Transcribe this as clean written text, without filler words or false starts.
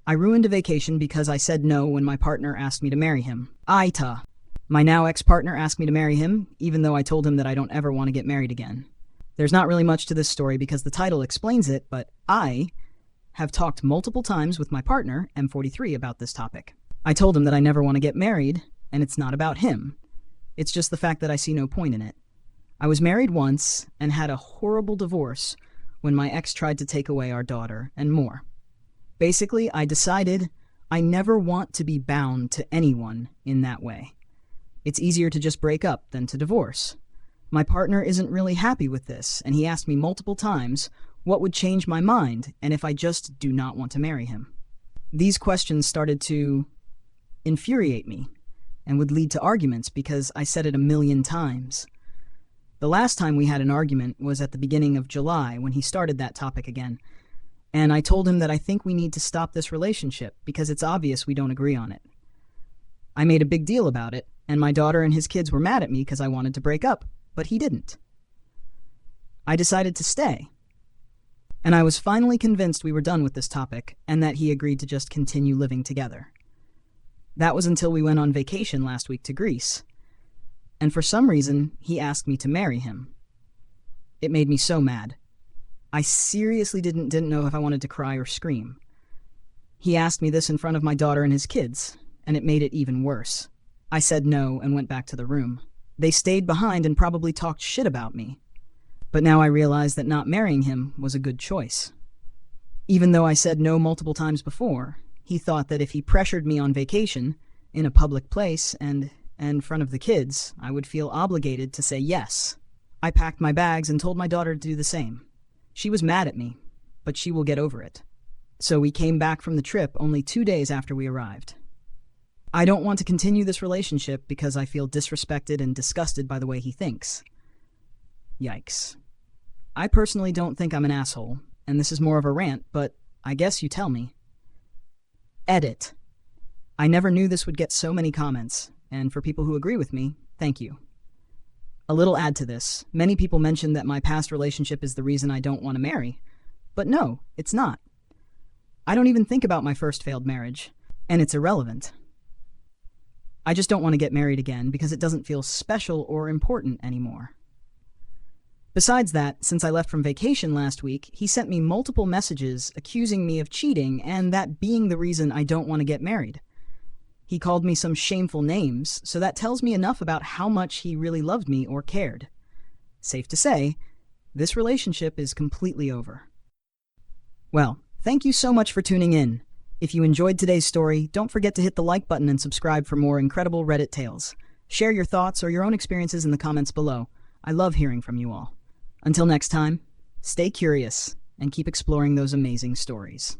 I ruined a vacation because I said no when my partner asked me to marry him. AITAH. My now ex-partner asked me to marry him, even though I told him that I don't ever want to get married again. There's not really much to this story because the title explains it, but I have talked multiple times with my partner, M43, about this topic. I told him that I never want to get married, and it's not about him. It's just the fact that I see no point in it. I was married once and had a horrible divorce when my ex tried to take away our daughter and more. Basically, I decided I never want to be bound to anyone in that way. It's easier to just break up than to divorce. My partner isn't really happy with this, and he asked me multiple times what would change my mind and if I just do not want to marry him. These questions started to infuriate me and would lead to arguments because I said it a million times. The last time we had an argument was at the beginning of July when he started that topic again, and I told him that I think we need to stop this relationship because it's obvious we don't agree on it. I made a big deal about it, and my daughter and his kids were mad at me because I wanted to break up, but he didn't. I decided to stay, and I was finally convinced we were done with this topic and that he agreed to just continue living together. That was until we went on vacation last week to Greece, and for some reason, he asked me to marry him. It made me so mad. I seriously didn't know if I wanted to cry or scream. He asked me this in front of my daughter and his kids, and it made it even worse. I said no and went back to the room. They stayed behind and probably talked shit about me. But now I realize that not marrying him was a good choice. Even though I said no multiple times before, he thought that if he pressured me on vacation, in a public place, and in front of the kids, I would feel obligated to say yes. I packed my bags and told my daughter to do the same. She was mad at me, but she will get over it. So we came back from the trip only 2 days after we arrived. I don't want to continue this relationship because I feel disrespected and disgusted by the way he thinks. Yikes. I personally don't think I'm an asshole, and this is more of a rant, but I guess you tell me. Edit. I never knew this would get so many comments, and for people who agree with me, thank you. A little add to this, many people mention that my past relationship is the reason I don't want to marry. But no, it's not. I don't even think about my first failed marriage, and it's irrelevant. I just don't want to get married again because it doesn't feel special or important anymore. Besides that, since I left from vacation last week, he sent me multiple messages accusing me of cheating and that being the reason I don't want to get married. He called me some shameful names, so that tells me enough about how much he really loved me or cared. Safe to say, this relationship is completely over. Well, thank you so much for tuning in. If you enjoyed today's story, don't forget to hit the like button and subscribe for more incredible Reddit tales. Share your thoughts or your own experiences in the comments below. I love hearing from you all. Until next time, stay curious and keep exploring those amazing stories.